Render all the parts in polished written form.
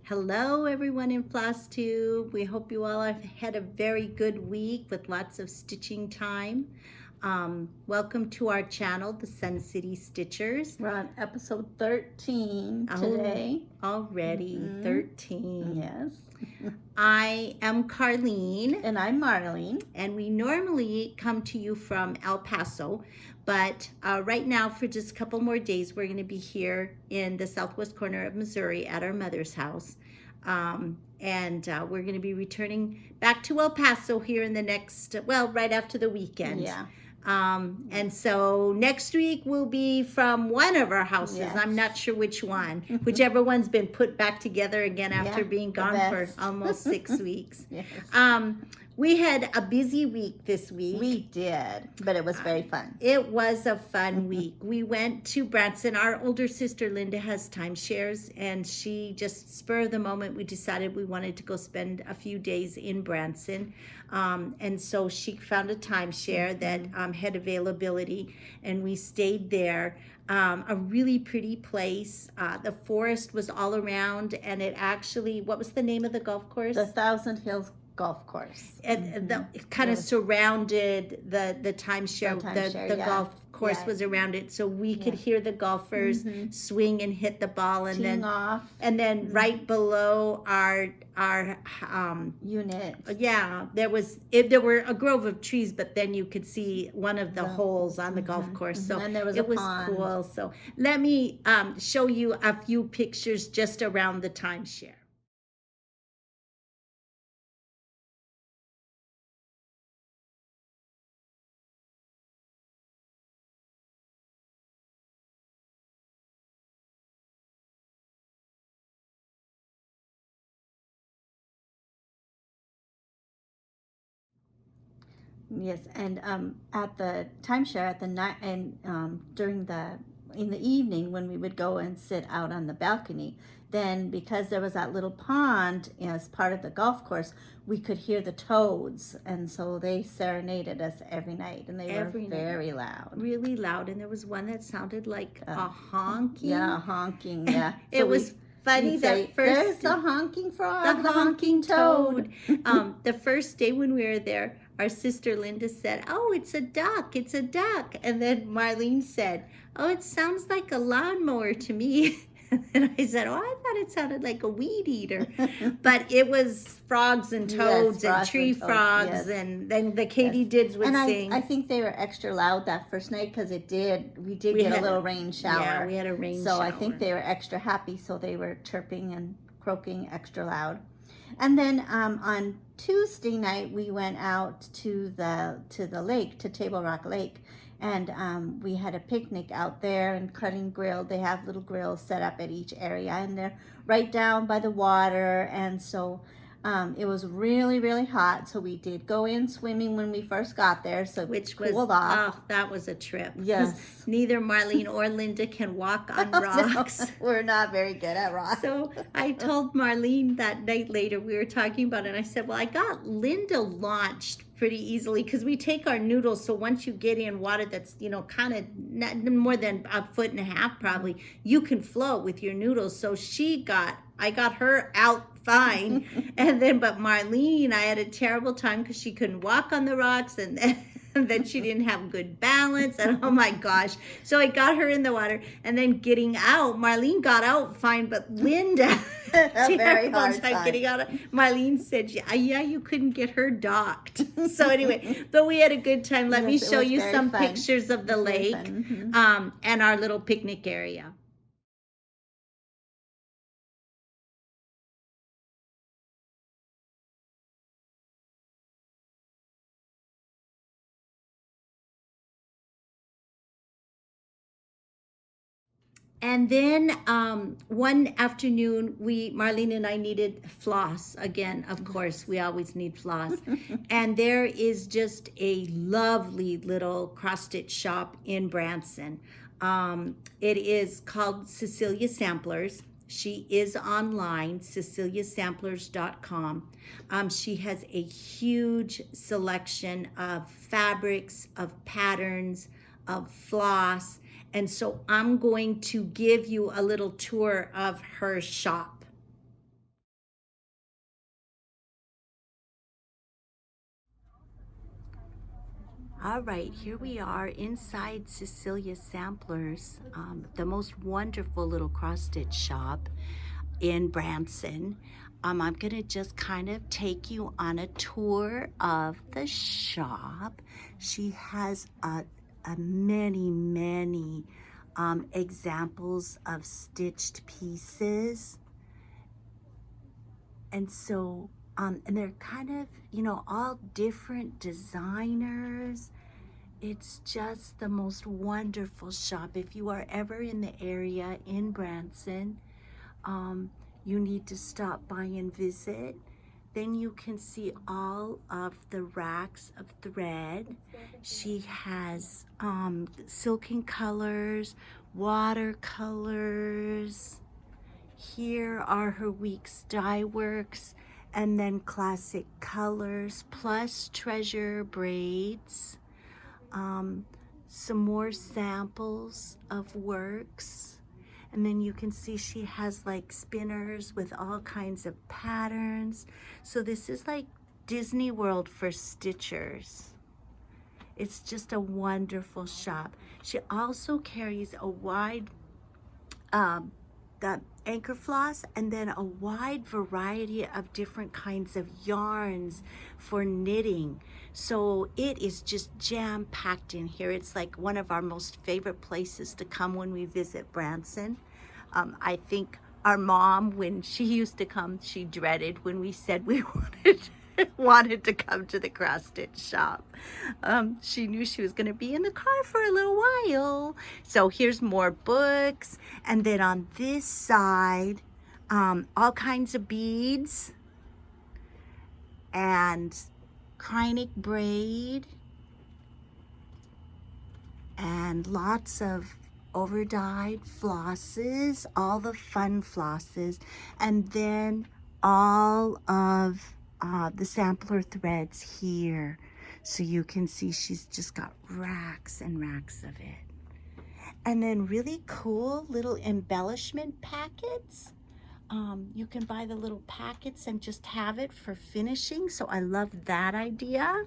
Hello everyone in Floss Tube. We hope you all have had a very good week with lots of stitching time. Welcome to our channel, the Sun City Stitchers. We're on episode 13 today. Already 13. Yes. I am Carlene. And I'm Marlene. And we normally come to you from El Paso, but right now for just a couple more days, we're going to be here in the southwest corner of Missouri at our mother's house. We're going to be returning back to El Paso here in the next, right after the weekend. Yeah. And so next week will be from one of our houses. Yes. I'm not sure which one. Whichever one's been put back together again after being gone for almost 6 weeks. Yes. We had a busy week this week. We did, but it was very fun. It was a fun week. We went to Branson. Our older sister Linda has timeshares, and she just spur of the moment, we decided we wanted to go spend a few days in Branson. And so she found a timeshare that had availability, and we stayed there. A really pretty place. The forest was all around, and it actually, what was the name of the golf course? The Thousand Hills Golf Course. And it kind of surrounded the timeshare. The golf course was around it, so we could hear the golfers swing and hit the ball, and teeing off. And then right below our unit. Yeah, there were a grove of trees, but then you could see one of the holes on the golf course. So and there was it was pond. Cool. So let me show you a few pictures just around the timeshare. Yes, and at the timeshare at the night and in the evening when we would go and sit out on the balcony, then because there was that little pond as part of the golf course, we could hear the toads, and so they serenaded us every night, and they were very loud, really loud. And there was one that sounded like a honking. Yeah, honking. Yeah, It was funny that first. There's the honking frog, the honking toad. The first day when we were there, our sister Linda said, "Oh, it's a duck, it's a duck." And then Marlene said, "Oh, it sounds like a lawnmower to me." And I said, "Oh, I thought it sounded like a weed eater." But it was frogs and toads and tree frogs, and then the katydids would sing. I think they were extra loud that first night because we did get a little rain shower. Yeah, we had a rain shower. So I think they were extra happy, so they were chirping and croaking extra loud. And then on Tuesday night, we went out to the lake, to Table Rock Lake, and we had a picnic out there and cutting grilled. They have little grills set up at each area, and they're right down by the water. And so it was really, really hot. So we did go in swimming when we first got there, so which cooled off. Oh, that was a trip. Yes. Neither Marlene or Linda can walk on rocks. No, we're not very good at rocks. So I told Marlene that night later, we were talking about it, and I said, well, I got Linda launched pretty easily because we take our noodles, so once you get in water that's, kind of not more than a foot and a half probably, you can float with your noodles. So I got her out fine. But Marlene, I had a terrible time because she couldn't walk on the rocks, and then she didn't have good balance, and oh my gosh. So I got her in the water, and then getting out, Marlene got out fine, but Linda, a very hard time getting out. Marlene said, yeah, you couldn't get her docked. So anyway, but we had a good time. Let me show you some pictures of the lake and our little picnic area. And then one afternoon, Marlene and I needed floss again. Of course, we always need floss. And there is just a lovely little cross-stitch shop in Branson. It is called Cecilia Samplers. She is online, ceciliasamplers.com. She has a huge selection of fabrics, of patterns, of floss. And so I'm going to give you a little tour of her shop. All right, here we are inside Cecilia Samplers, the most wonderful little cross-stitch shop in Branson. I'm gonna just kind of take you on a tour of the shop. She has a many examples of stitched pieces. And so, and they're kind of, all different designers. It's just the most wonderful shop. If you are ever in the area in Branson, you need to stop by and visit. Then you can see all of the racks of thread. She has silken colors, watercolors. Here are her week's dye works, and then classic colors, plus treasure braids. Some more samples of works, and then you can see she has like spinners with all kinds of patterns. So this is like Disney World for stitchers. It's just a wonderful shop. She also carries a wide the anchor floss, and then a wide variety of different kinds of yarns for knitting. So it is just jam-packed in here. It's like one of our most favorite places to come when we visit Branson. I think our mom, when she used to come, she dreaded when we said we wanted to come to the cross stitch shop. She knew she was going to be in the car for a little while. So here's more books, and then on this side, all kinds of beads and Kreinik braid and lots of over-dyed flosses, all the fun flosses, and then all of the sampler threads here. So you can see she's just got racks and racks of it. And then really cool little embellishment packets. You can buy the little packets and just have it for finishing. So I love that idea.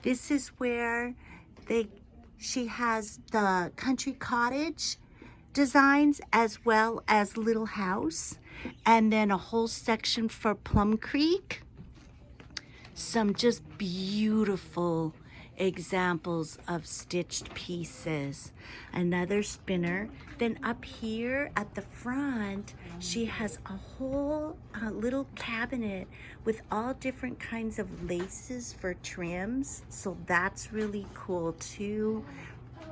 This is where she has the country cottage designs as well as little house. And then a whole section for Plum Creek. Some just beautiful examples of stitched pieces. Another spinner. Then up here at the front, she has a whole little cabinet with all different kinds of laces for trims. So that's really cool too.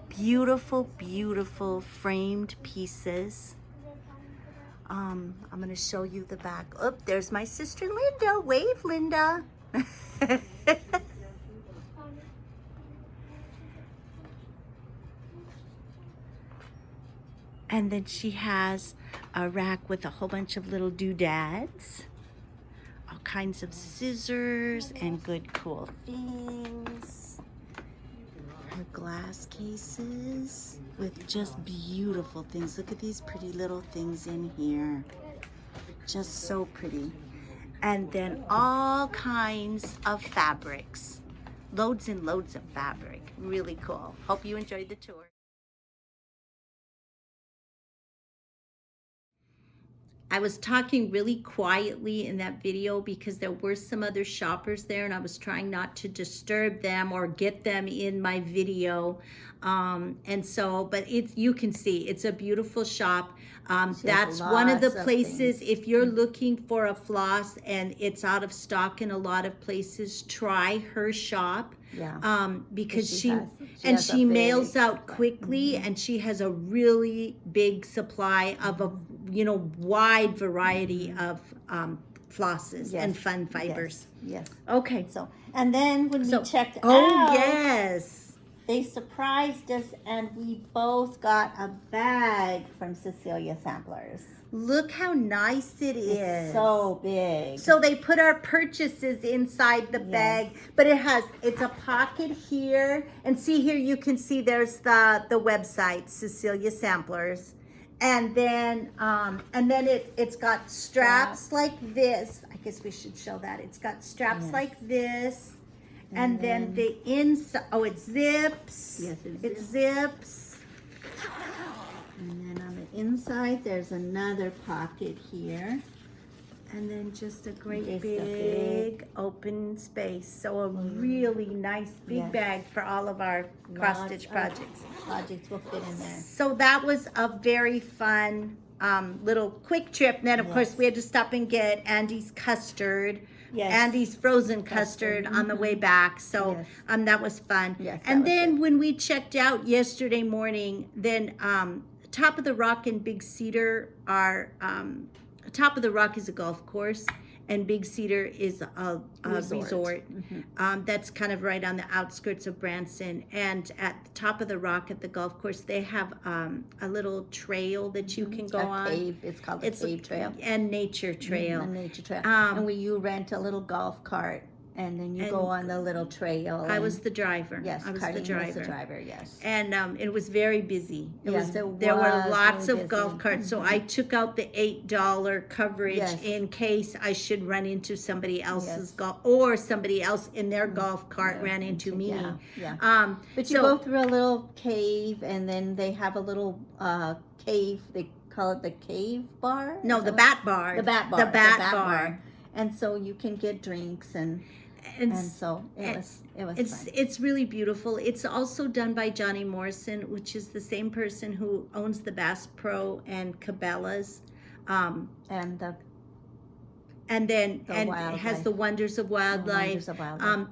Beautiful, beautiful framed pieces. I'm gonna show you the back. Oh, there's my sister Linda. Wave, Linda. And then she has a rack with a whole bunch of little doodads, all kinds of scissors and good cool things. Her glass cases with just beautiful things. Look at these pretty little things in here. Just so pretty. And then all kinds of fabrics. Loads and loads of fabric. Really cool. Hope you enjoyed the tour. I was talking really quietly in that video because there were some other shoppers there, and I was trying not to disturb them or get them in my video. And so, but you can see it's a beautiful shop. That's one of the places, if you're looking for a floss and it's out of stock in a lot of places, try her shop. Yeah. Because she mails out quickly, and she has a really big supply of a wide variety of flosses and fun fibers. Yes. Okay. So, and then when we checked out, yes, they surprised us, and we both got a bag from Cecilia Samplers. Look how nice it is. It's so big. So they put our purchases inside the bag, but it's a pocket here, and see here, you can see there's the website, Cecilia Samplers. And then it's got straps like this. I guess we should show that. It's got straps like this. And then the inside, oh, it zips. Yes, it zips. And then on the inside, there's another pocket here. And then just a great Just a big open space. So a really nice big bag for all of our cross stitch projects. Projects will fit in there. So that was a very fun little quick trip. And then of course we had to stop and get Andy's custard. Yes. Andy's frozen custard on the way back. So that was fun. Yes, and then when we checked out yesterday morning, then Top of the Rock and Big Cedar are Top of the Rock is a golf course, and Big Cedar is a resort. That's kind of right on the outskirts of Branson. And at the Top of the Rock at the golf course, they have a little trail that you can go on. Cave. It's called the cave trail. And nature trail. A nature trail. And you rent a little golf cart, and then you go on the little trail. I was the driver. Yes, I was the driver. Was the driver. Yes. And it was very busy. There were was lots really of golf carts, so I took out the $8 coverage in case I should run into somebody else's golf, or somebody else in their golf cart ran into me. But you go through a little cave, and then they have a little cave. They call it the cave bar. No, the bat bar. The bat bar. The bat bar. And so you can get drinks and so it was fun. It's really beautiful. It's also done by Johnny Morrison, which is the same person who owns the Bass Pro and Cabela's, and has the Wonders of Wildlife,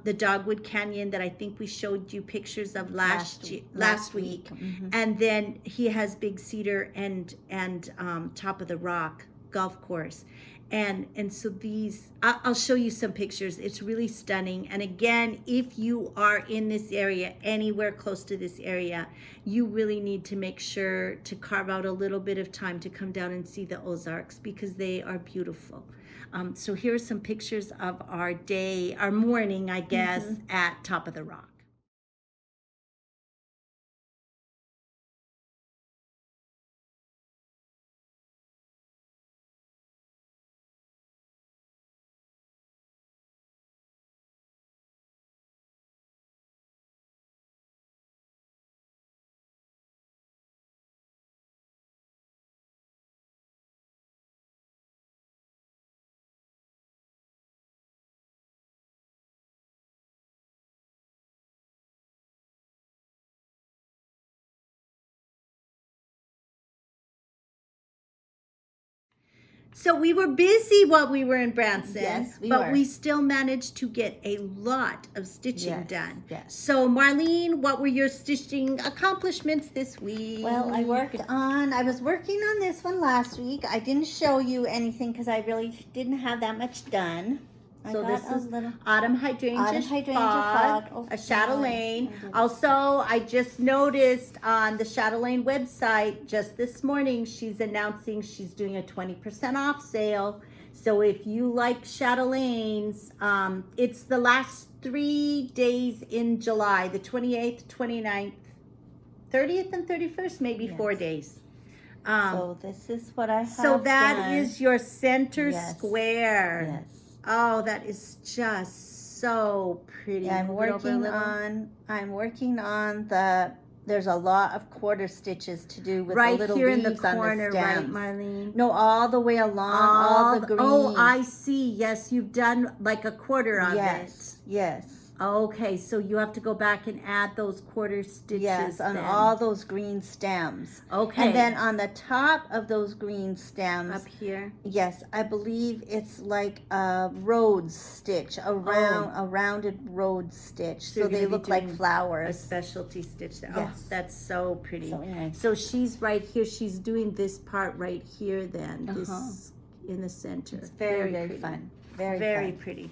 the Dogwood Canyon that I think we showed you pictures of last week. And then he has Big Cedar and Top of the Rock golf course. And so these, I'll show you some pictures. It's really stunning. And again, if you are in this area, anywhere close to this area, you really need to make sure to carve out a little bit of time to come down and see the Ozarks, because they are beautiful. So here are some pictures of our morning, I guess, at Top of the Rock. So we were busy while we were in Branson, yes, but we still managed to get a lot of stitching done. Yes. So Marlene, what were your stitching accomplishments this week? Well, I was working on this one last week. I didn't show you anything because I really didn't have that much done. So this is autumn hydrangea fog, a chatelaine. Also, I just noticed on the chatelaine website just this morning, she's announcing she's doing a 20% off sale. So if you like chatelaines, it's the last 3 days in July, the 28th, 29th, 30th, and 31st, maybe 4 days. So this is what I have So that done. is your center square. Yes. Oh, that is just so pretty. Yeah, I'm working on there's a lot of quarter stitches to do with the little here leaves in the corner, on the stems. right, Marlene? No, all the way along, all the green. Oh, I see. Yes, you've done like a quarter of it. Yes. Okay, so you have to go back and add those quarter stitches. Yes, on all those green stems. Okay. And then on the top of those green stems. Up here. Yes, I believe it's like a rhodes stitch, a rounded rhodes stitch. So they look like flowers. A specialty stitch. Yes. Oh, that's so pretty. So nice. So she's right here. She's doing this part right here then. This in the center. It's very, very pretty. fun. Very fun. pretty.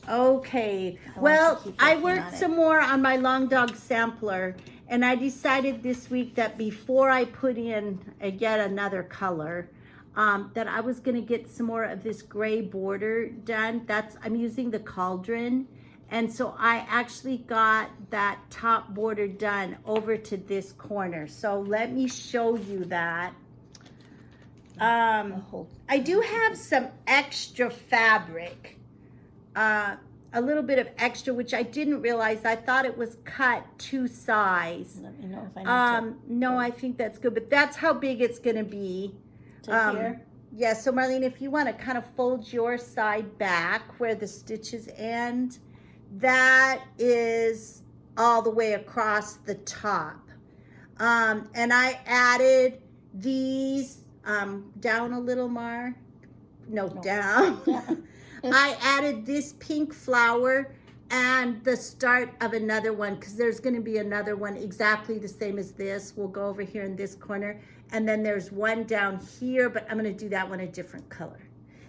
Okay, well, I worked some more on my long dog sampler, and I decided this week that before I put in yet another color, that I was going to get some more of this gray border done. I'm using the cauldron, and so I actually got that top border done over to this corner. So let me show you that. I do have some extra fabric. a little bit of extra, which I didn't realize. I thought it was cut to size. Let me know if I need No, I think that's good, but that's how big it's going to be. to here. Yeah, so Marlene, if you want to kind of fold your side back where the stitches end, that is all the way across the top. And I added these down a little, Mar. No, down. I added this pink flower and the start of another one, because there's going to be another one exactly the same as this. We'll go over here in this corner, and then there's one down here, but I'm going to do that one a different color.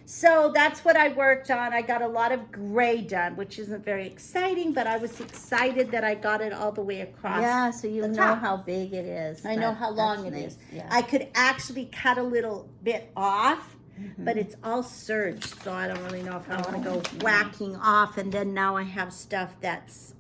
So that's what I worked on. I got a lot of gray done, which isn't very exciting, but I was excited that I got it all the way across. Yeah, so you the know top. how big it is. I know how long it nice. is. Yeah. I could actually cut a little bit off, but it's all serged, so I don't really know if I want to go whacking off, and then now I have stuff that's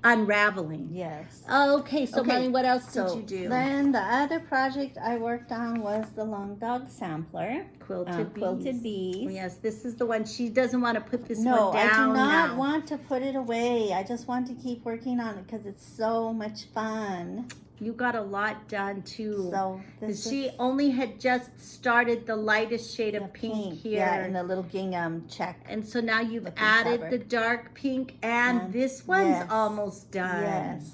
unraveling. Yes. Okay, so Marlene, what else did So you do? then the other project I worked on was the long dog sampler. Quilted bees. Yes, this is the one. She doesn't want to put this No, one down I do not now. want to put it away. I just want to keep working on it because it's so much fun. You got a lot done too. So this She is only had just started the lightest shade the of pink here. Yeah, and the little gingham check. And so now you've The pink added fabric. the dark pink, and this one's yes. almost done. Yes.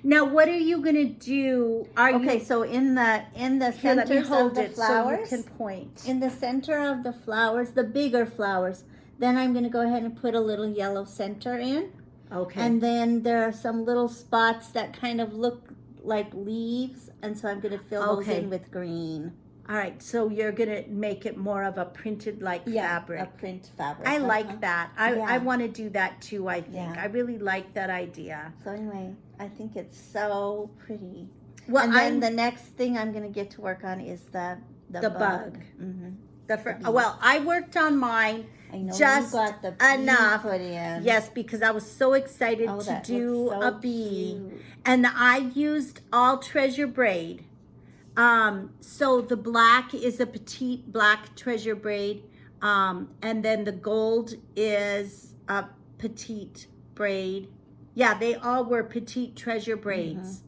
Now, what are you gonna do? Are Okay, you so in the here, let me center of hold the it so you flowers, can point. in the center of the flowers, the bigger flowers, then I'm going to go ahead and put a little yellow center in. Okay. And then there are some little spots that kind of look like leaves, and so I'm going to fill those Okay. in with green. All right, so you're gonna make it more of a printed like fabric. A print fabric. I like that. I Yeah. want to do that too, I think. Yeah. I really like that idea. So anyway, I think it's so pretty. Well, And then the next thing I'm going to get to work on is the bug. Mm-hmm. the well, I worked on mine. I know Just you got the bee enough. put in. Yes, because I was so excited Oh, to that do looks so a bee. cute. And I used all treasure braid. So the black is a petite black treasure braid. And then the gold is a petite braid. Yeah, they all were petite treasure braids.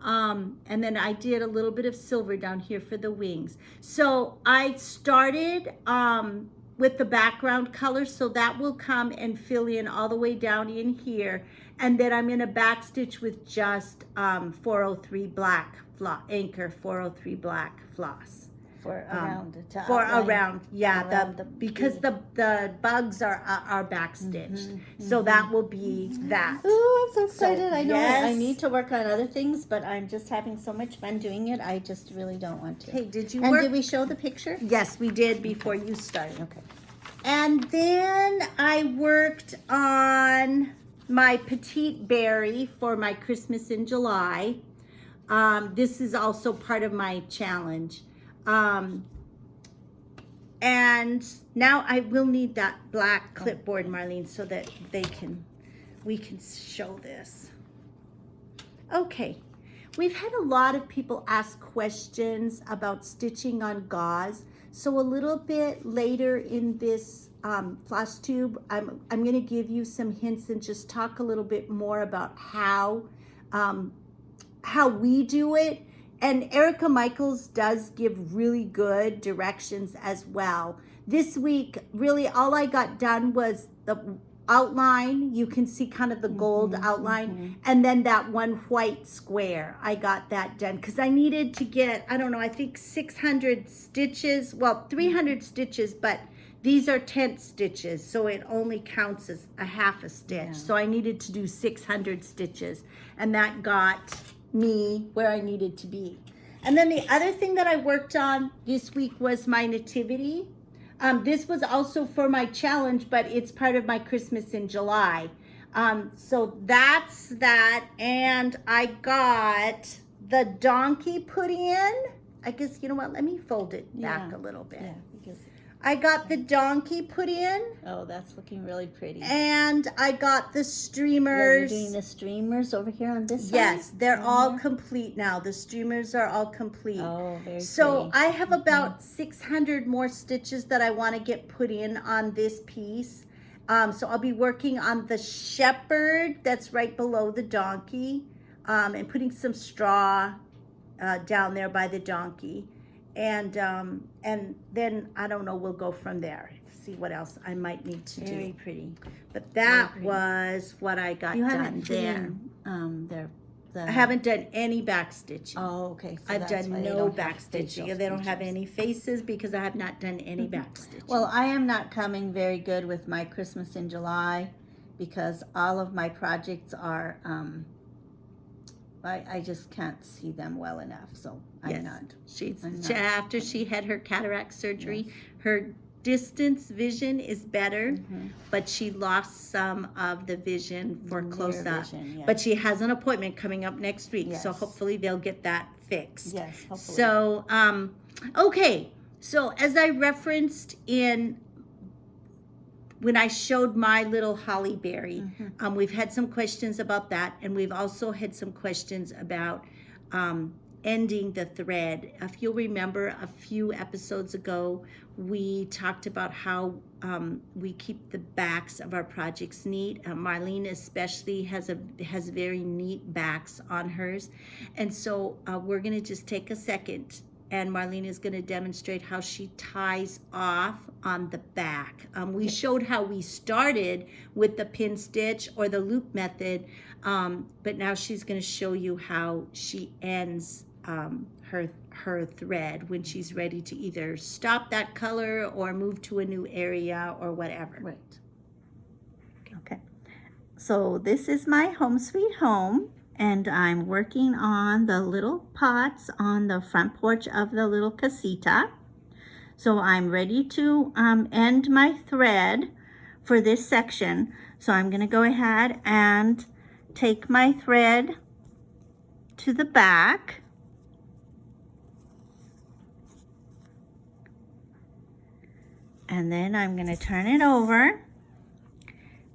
And then I did a little bit of silver down here for the wings. So I started with the background color, so that will come and fill in all the way down in here. And then I'm going to backstitch with just 403 black anchor 403 black floss. For around the top. For around, yeah, around the the because bee. the bugs are backstitched. So that will be that. Oh, I'm so excited. I know I yes. need to work on other things, but I'm just having so much fun doing it. I just really don't want to. Hey, did you And work? did we show the picture? Yes, we did before you started. Okay. And then I worked on my petite berry for my Christmas in July. This is also part of my challenge. And now I will need that black clipboard, Marlene, so that we can show this. Okay. We've had a lot of people ask questions about stitching on gauze. So a little bit later in this floss tube, I'm going to give you some hints and just talk a little bit more about how we do it. And Erica Michaels does give really good directions as well. This week, really all I got done was the outline. You can see kind of the gold outline, and then that one white square. I got that done because I needed to get, I don't know, I think 600 stitches, well, 300 stitches, but these are 10th stitches, so it only counts as a half a stitch. Yeah. So I needed to do 600 stitches, and that got me where I needed to be. And then the other thing that I worked on this week was my nativity. This was also for my challenge, but it's part of my Christmas in July. So that's that. And I got the donkey put in. I guess, you know what, let me fold it back a little bit. Yeah, because I got the donkey put in, oh, that's looking really pretty. and I got the Yeah, you're streamers. doing the streamers over here on this side? Yes, they're all complete now. The streamers are all complete. Oh, very So pretty. I have about 600 more stitches that I want to get put in on this piece. So I'll be working on the shepherd that's right below the donkey, and putting some straw down there by the donkey. And then I don't know, we'll go from there. See what else I might need to do. Very pretty. But that was what I got done there. I haven't done any back stitching. Oh, okay. So I've done no back stitching. They don't have features. any faces because I have not done any back stitching. Well, I am not coming very good with my Christmas in July because all of my projects are, I just can't see them well enough. So I'm not. After she had her cataract surgery, her distance vision is better, but she lost some of the vision for close up. But she has an appointment coming up next week, so hopefully they'll get that fixed. Yes, hopefully. So, okay. So as I referenced when I showed my little holly berry, we've had some questions about that, and we've also had some questions about ending the thread. If you'll remember, a few episodes ago, we talked about how we keep the backs of our projects neat. Marlene especially has very neat backs on hers, and so we're going to just take a second, and Marlene is going to demonstrate how she ties off on the back. We showed how we started with the pin stitch or the loop method, but now she's going to show you how she ends her thread when she's ready to either stop that color or move to a new area or whatever. Right. Okay. So this is my home sweet home, and I'm working on the little pots on the front porch of the little casita. So I'm ready to end my thread for this section. So I'm going to go ahead and take my thread to the back. And then I'm going to turn it over,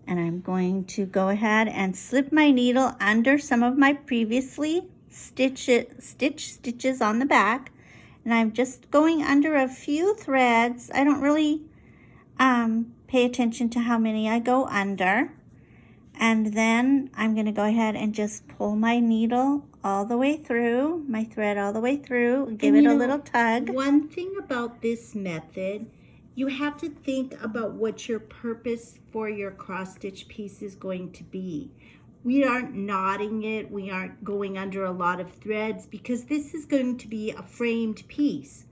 and I'm going to go ahead and slip my needle under some of my previously stitches on the back, and I'm just going under a few threads. I don't really pay attention to how many I go under, and then I'm going to go ahead and just pull my needle all the way through, my thread all the way through, give it a little tug. One thing about this method, you have to think about what your purpose for your cross stitch piece is going to be. We aren't knotting it, we aren't going under a lot of threads, because this is going to be a framed piece.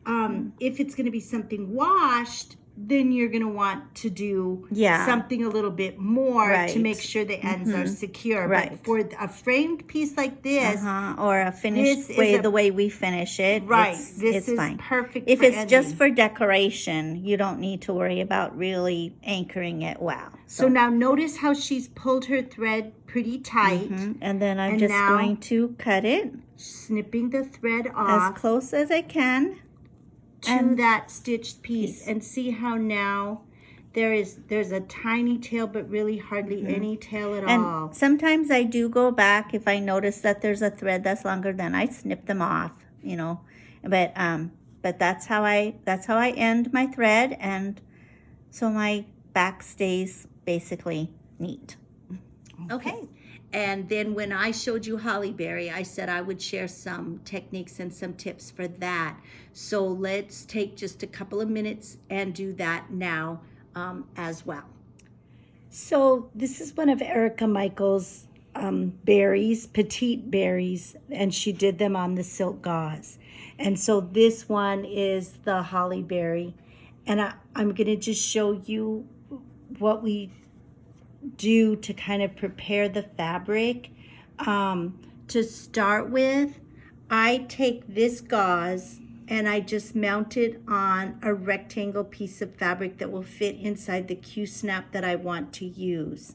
If it's going to be something washed, then you're going to want to do something a little bit more to make sure the ends are secure. Right. But for a framed piece like this, or a finished way, the way we finish it, this is fine. Perfect. If it's just for decoration, you don't need to worry about really anchoring it well. So now notice how she's pulled her thread pretty tight. And then I'm just going to cut it, snipping the thread off as close as I can to that stitched piece, and see how now there's a tiny tail, but really hardly any tail at all. And sometimes I do go back if I notice that there's a thread that's longer, then I snip them off, you know. But that's how I end my thread, and so my back stays basically neat. Okay. And then when I showed you Hollyberry, I said I would share some techniques and some tips for that. So let's take just a couple of minutes and do that now as well. So this is one of Erica Michael's berries, petite berries, and she did them on the silk gauze. And so this one is the Hollyberry. And I'm going to just show you what we do to kind of prepare the fabric. To start with, I take this gauze and I just mount it on a rectangle piece of fabric that will fit inside the Q-snap that I want to use.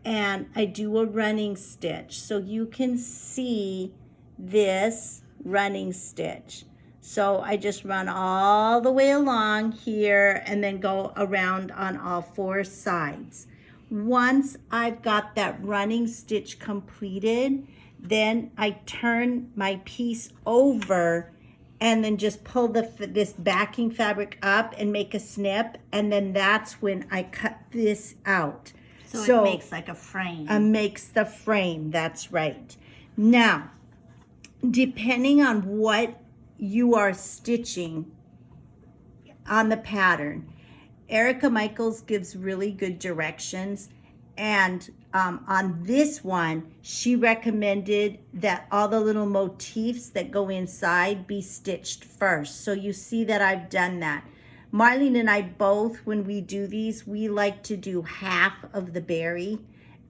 And I do a running stitch, so you can see this running stitch. So I just run all the way along here and then go around on all four sides. Once I've got that running stitch completed, then I turn my piece over and then just pull this backing fabric up and make a snip, and then that's when I cut this out. So it makes like a frame. Makes the frame, that's right. Now, depending on what you are stitching on the pattern, Erica Michaels gives really good directions, and on this one, she recommended that all the little motifs that go inside be stitched first. So you see that I've done that. Marlene and I both, when we do these, we like to do half of the berry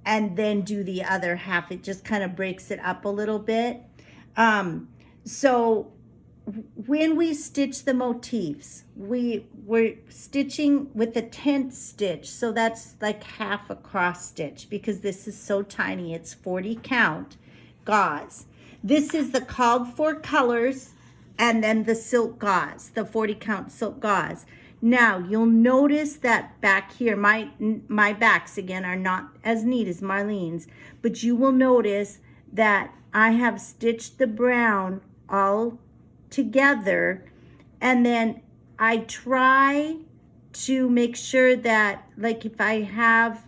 and then do the other half. It just kind of breaks it up a little bit. So when we stitch the motifs, we're stitching with a tent stitch, so that's like half a cross stitch because this is so tiny. It's 40 count gauze. This is the called for colors, and then the silk gauze, the 40 count silk gauze. Now you'll notice that back here, my backs again are not as neat as Marlene's, but you will notice that I have stitched the brown all together, and then I try to make sure that, like, if I have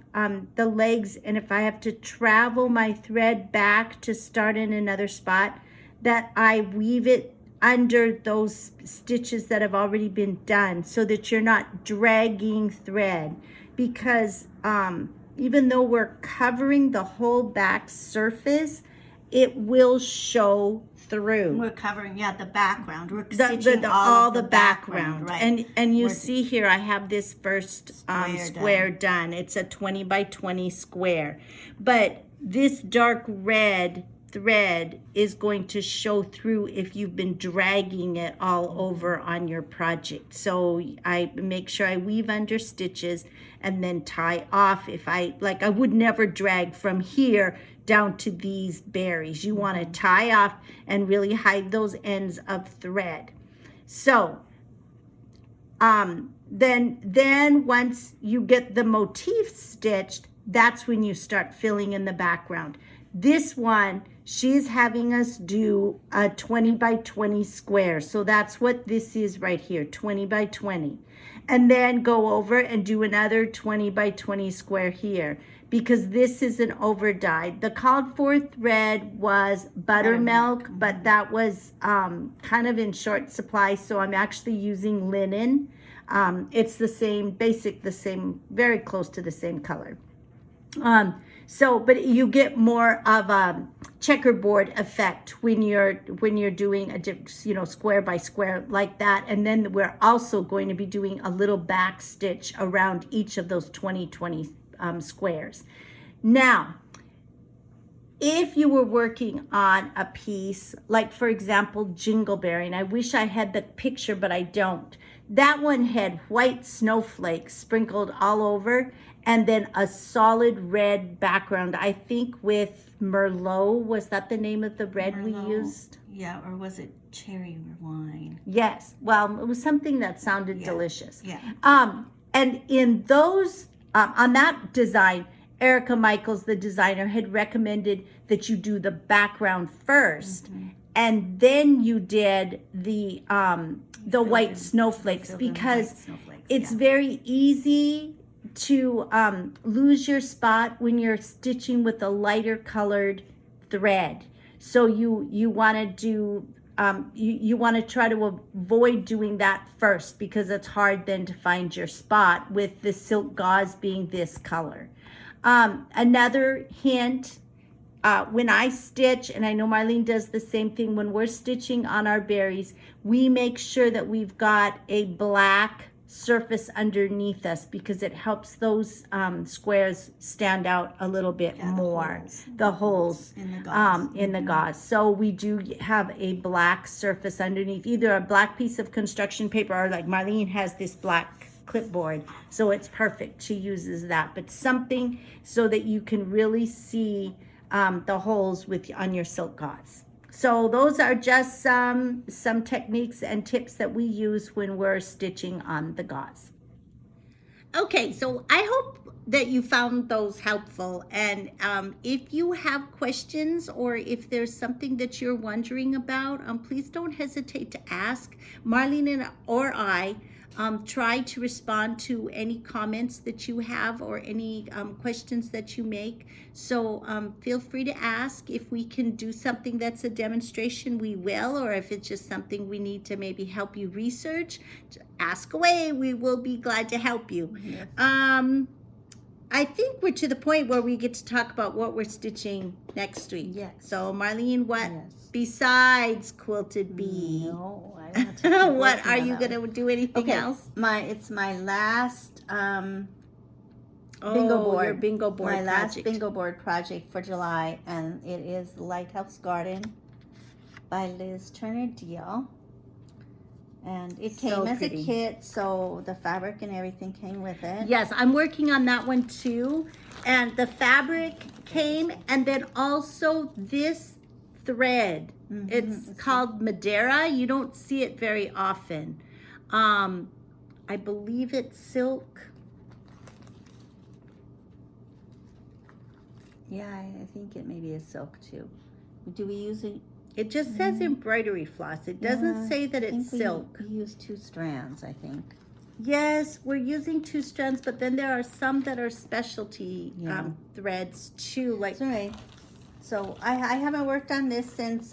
the legs and if I have to travel my thread back to start in another spot, that I weave it under those stitches that have already been done so that you're not dragging thread, because even though we're covering the whole back surface, it will show through. We're covering, the background. We're stitching all the background. Right? And you see here, I have this first square done. It's a 20 by 20 square. But this dark red thread is going to show through if you've been dragging it all over on your project. So I make sure I weave under stitches and then tie off. If I would never drag from here down to these berries. You want to tie off and really hide those ends of thread. So then once you get the motif stitched, that's when you start filling in the background. This one, she's having us do a 20 by 20 square. So that's what this is right here, 20 by 20. And then go over and do another 20 by 20 square here, because this is an over dyed. The called for thread was buttermilk, but that was kind of in short supply, so I'm actually using linen. It's the same, very close to the same color. But you get more of a checkerboard effect when you're doing a square by square like that. And then we're also going to be doing a little back stitch around each of those 20 squares. Now, if you were working on a piece, like for example, Jingleberry, and I wish I had the picture, but I don't. That one had white snowflakes sprinkled all over, and then a solid red background. I think with Merlot, was that the name of the red Merlot, we used? Yeah, or was it cherry wine? Yes, well, it was something that sounded delicious. Yeah. And in those, on that design, Erica Michaels, the designer, had recommended that you do the background first, and then you did the white snowflakes, because it's very easy to lose your spot when you're stitching with a lighter colored thread. So you want to do you want to try to avoid doing that first, because it's hard then to find your spot with the silk gauze being this color. Another hint, when I stitch, and I know Marlene does the same thing, when we're stitching on our berries, we make sure that we've got a black surface underneath us, because it helps those squares stand out a little bit more. The holes in the gauze. So we do have a black surface underneath, either a black piece of construction paper, or like Marlene has this black clipboard, so it's perfect. She uses that, but something so that you can really see the holes on your silk gauze. So those are just some techniques and tips that we use when we're stitching on the gauze. Okay, so I hope that you found those helpful. And if you have questions or if there's something that you're wondering about, please don't hesitate to ask. Marlene or I try to respond to any comments that you have or any questions that you make. So feel free to ask. If we can do something that's a demonstration, we will, or if it's just something we need to maybe help you research, ask away. We will be glad to help you. Yes. I think we're to the point where we get to talk about what we're stitching next week. Yes. So Marlene, what Yes. besides quilted bee? No, I want to keep What working are on you that gonna one. do? Anything Okay, else? it's my last bingo Oh, board. your bingo board My last project. bingo board project for July, and it is Lighthouse Garden by Liz Turner Deal. And it came So as pretty. a kit, so the fabric and everything came with it. Yes, I'm working on that one too. And the fabric came, and then also this thread. Mhm, It's called Madeira. You don't see it very often. I believe it's silk. Yeah, I think it maybe is silk too. Do we use it? It just says embroidery floss. It doesn't Yeah, say that I it's think silk. We use 2 strands, I think. Yes, we're using 2 strands, but then there are some that are specialty Yeah. threads too. Like, That's all right. So I haven't worked on this since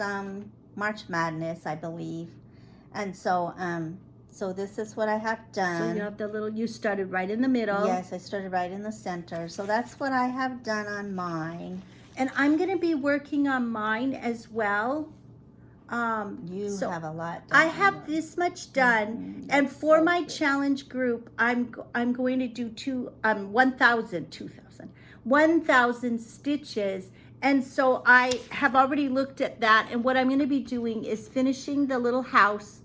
March Madness, I believe, and so so this is what I have so done. you have the little. You started right in the middle. Yes, I started right in the center. So that's what I have done on mine. And I'm going to be working on mine as well. You So have a lot done. I on have yours. this much done, Mhm, and that's for so my good. challenge group, I'm going to do 1,000 stitches. And so I have already looked at that, and what I'm going to be doing is finishing the little house.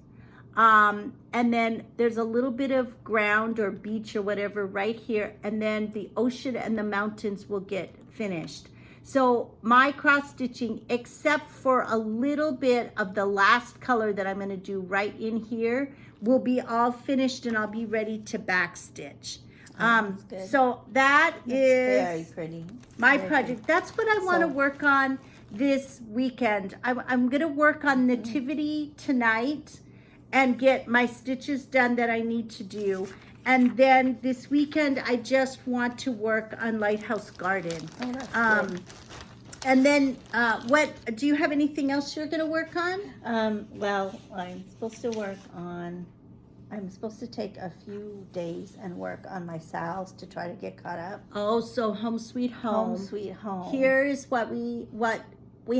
And then there's a little bit of ground or beach or whatever right here, and then the ocean and the mountains will get finished. So my cross stitching, except for a little bit of the last color that I'm going to do right in here, will be all finished, and I'll be ready to back stitch. That's good. So that That's is very pretty. my Very project. That's what I want to So- work on this weekend. I'm going to work on Nativity tonight and get my stitches done that I need to do. And then this weekend, I just want to work on Lighthouse Garden. Oh, that's good. And then, what do you have anything else you're going to work on? Well, I'm supposed to take a few days and work on my sals to try to get caught up. Oh, so Home Sweet Home. Home Sweet Home. Here's what we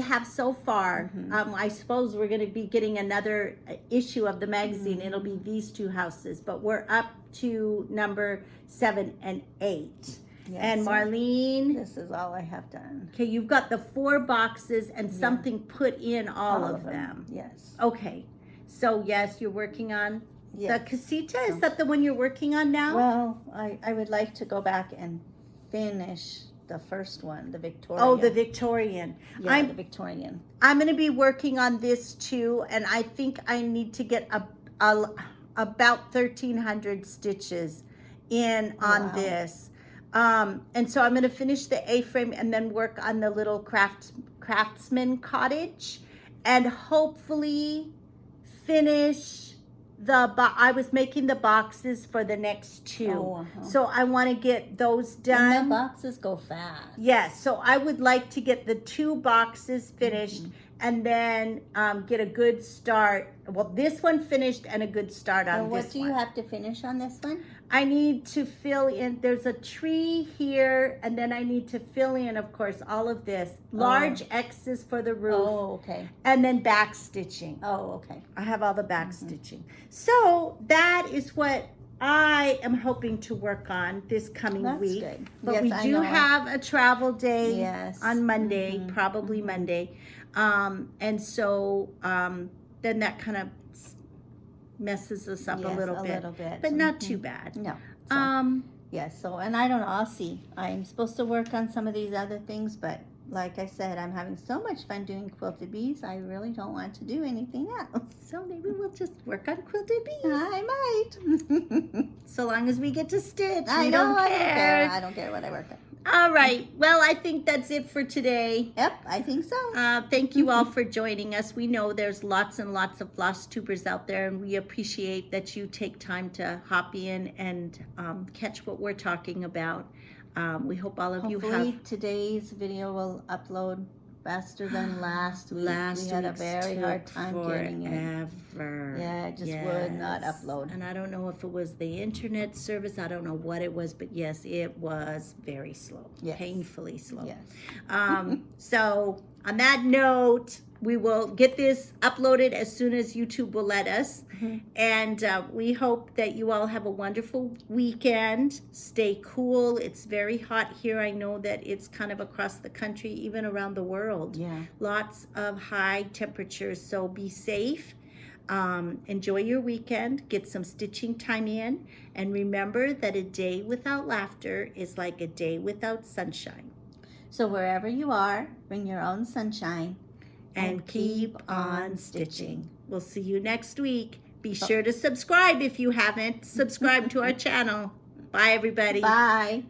have so far. Mhm. I suppose we're going to be getting another issue of the magazine. Mhm. It'll be these 2 houses, but we're up to number 7 and 8. Yes, And so Marlene, this is all I have done. okay, you've got the 4 boxes and Yeah. something put in all of them. Yes. Okay, so yes, you're working on Yes. the casita. Is that the one you're working on now? Well, I would like to go back and finish the first one, the Victoria. Oh, the Victorian. yeah, the Victorian. I'm going to be working on this too, and I think I need to get about 1,300 stitches in on Wow. this. And so I'm going to finish the A-frame and then work on the little craftsman cottage, and hopefully finish I was making the boxes for the next 2. Oh, uh-huh. So I want to get those And done. the boxes go fast. Yes, so I would like to get the 2 boxes finished Mhm. and then get a good start. Well, this one finished and a good start on And what this do one. you have to finish on this one? I need to fill in, there's a tree here, and then I need to fill in, of course, all of this. Large X's for the roof, Oh, okay. and then back stitching. Oh, okay. I have all the back Mm-hmm. stitching. So that is what I am hoping to work on this coming That's week. good. But Yes, we I do know. have a travel day Yes. on Monday, Mhm, probably mhm. Monday. And so then that kind of messes us up Yes, a little bit. But not too Mhm. bad. No. So, yes, so, and I don't know, I'll see. I'm supposed to work on some of these other things, but like I said, I'm having so much fun doing quilted bees. I really don't want to do anything else. So maybe we'll just work on quilted bees. I might. So long as we get to stitch, I we know, don't care. I don't care what I work on. All right. Well, I think that's it for today. Yep, I think so. Thank you all for joining us. We know there's lots and lots of floss tubers out there, and we appreciate that you take time to hop in and catch what we're talking about. We hope all of you Hopefully have. today's video will upload faster than last week. Last we had a week's very hard took time getting it. forever. Yeah, it just would not Yes. upload. And I don't know if it was the internet service. I don't know what it was, but yes, it was very slow. Yes. Painfully slow. Yes. So on that note, we will get this uploaded as soon as YouTube will let us. Mm-hmm. And we hope that you all have a wonderful weekend. Stay cool. It's very hot here. I know that it's kind of across the country, even around the world. Yeah. Lots of high temperatures. So be safe. Enjoy your weekend. Get some stitching time in. And remember that a day without laughter is like a day without sunshine. So wherever you are, bring your own sunshine. And keep on stitching. We'll see you next week. Be sure to subscribe if you haven't. Subscribe to our channel. Bye, everybody. Bye.